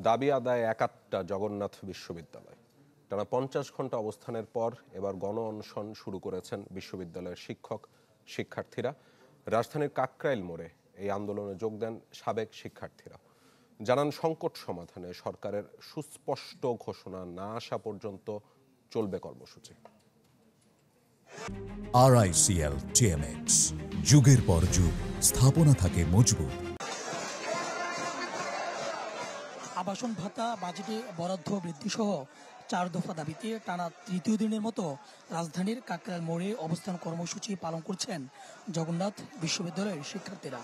দাবি আদায় একাত্তা জগন্নাথ বিশ্ববিদ্যালয়। টানা 50 ঘন্টা অবস্থানের পর এবার গণ অনশন শুরু করেছেন বিশ্ববিদ্যালয়ের শিক্ষক শিক্ষার্থীরা। রাজধানীর কাকরাইল মোড়ে এই আন্দোলনে যোগ দেন সাবেক শিক্ষার্থীরা। জানান, সংকট সমাধানে সরকারের সুস্পষ্ট ঘোষণা না আসা পর্যন্ত চলবে কর্মসূচি। RICL TMX, যুগের পর যুগ স্থাপনা থাকে মজবুত। আবাসন ভাতা বাজেটে বরাদ্দ বৃদ্ধি সহ 4 দফা দাবিতে টানা তৃতীয় দিনের মতো রাজধানীর কাকরাইল মোড়ে অবস্থান কর্মসূচি পালন করছেন জগন্নাথ বিশ্ববিদ্যালয়ের শিক্ষার্থীরা।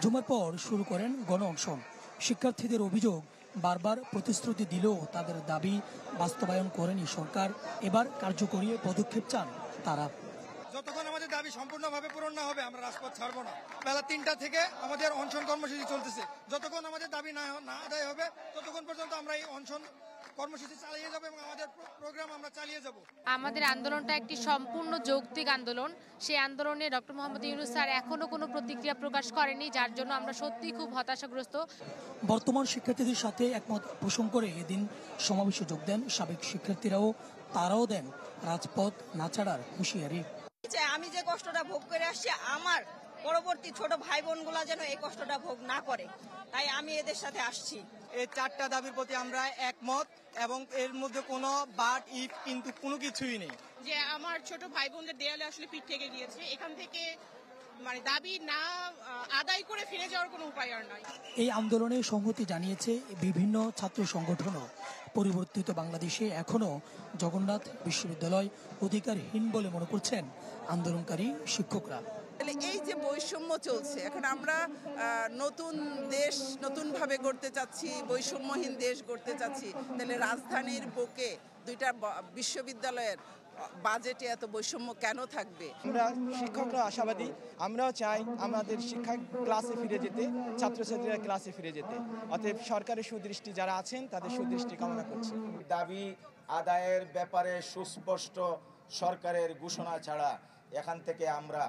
জুমার পর শুরু করেন গণ অনশন। শিক্ষার্থীদের অভিযোগ, বারবার প্রতিশ্রুতি দিলেও তাদের দাবি বাস্তবায়ন করেনি সরকার। এবার কার্যকরী পদক্ষেপ চান তারা। যতক্ষণ আমাদের দাবি সম্পূর্ণভাবে পূরণ না হবে আমরা রাজপথ ছাড়বো না। বেলা 3টা থেকে আমাদের অনশন কর্মসূচি চলতেছে। যতক্ষণ আমাদের দাবি না আদায় হবে ততক্ষণ পর্যন্ত আমরা এই অনশন কর্মসূচি চালিয়ে যাব এবং আমাদের প্রোগ্রাম আমরা চালিয়ে যাব। আমাদের আন্দোলনটা একটি সম্পূর্ণ যৌক্তিক আন্দোলন। সেই আন্দোলনে ডক্টর মোহাম্মদ ইউনূস স্যার এখনো কোনো প্রতিক্রিয়া প্রকাশ করেনি, যার জন্য আমরা সত্যিই খুব হতাশাগ্রস্ত। বর্তমান শিক্ষার্থীদের সাথে একমত পোষণ করে এদিন সমাবেশে যোগ দেন সাবেক শিক্ষার্থীরাও। তারাও দেন রাজপথ না ছাড়ার হুঁশিয়ারি। আমি যে কষ্টটা ভোগ করে আসছি, আমার পরবর্তী ছোট ভাই বোনগুলা যেন এই কষ্টটা ভোগ না করে, তাই আমি এদের সাথে আসছি। এই 4টা দাবির প্রতি আমরা একমত এবং এর মধ্যে কোনো বাট ইফ কিন্তু কোনো কিছুই নেই। যে আমার ছোট ভাই বোনদের দেয়ালে আসলে পিঠ থেকে গিয়েছে, এখান থেকে মানে দাবি না আদায় করে ফিরে যাওয়ার কোনো উপায় আর নয়। এই আন্দোলনে সংহতি জানিয়েছে বিভিন্ন ছাত্র সংগঠনও। পরিবর্তিত বাংলাদেশে এখনো জগন্নাথ বিশ্ববিদ্যালয় অধিকারহীন বলে মনে করছেন আন্দোলনকারী শিক্ষকরা। এই যে বৈষম্য চলছে, এখন আমরা নতুন দেশ নতুনভাবে গড়তে চাচ্ছি, বৈষম্যহীন দেশ গড়তে চাচ্ছি, তাহলে রাজধানীর বুকে 2টা বিশ্ববিদ্যালয়ের বাজেটে এত বৈষম্য কেন থাকবে? আমরা শিক্ষকরা আশাবাদী, আমরাও চাই আমাদের শিক্ষা ক্লাসে ফিরে যেতে, ছাত্রছাত্রীরা ক্লাসে ফিরে যেতে। অতএব সরকারের সুদৃষ্টি যারা আছেন তাদের সুদৃষ্টি কামনা করছি। দাবি আদায়ের ব্যাপারে সুস্পষ্ট সরকারের ঘোষণা ছাড়া এখান থেকে আমরা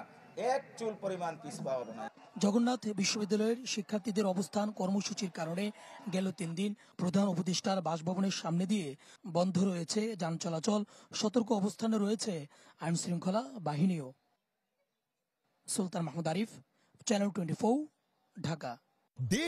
এক চুল পরিমাণ পিছপা হব না। জগন্নাথ বিশ্ববিদ্যালয়ের শিক্ষার্থীদের অবস্থান কর্মসূচির কারণে গেল 3 দিন প্রধান উপদেষ্টার বাসভবনের সামনে দিয়ে বন্ধ রয়েছে যান চলাচল। সতর্ক অবস্থানে রয়েছে আইন শৃঙ্খলা বাহিনীও। সুলতান মাহমুদ আরিফ, চ্যানেল 24, ঢাকা।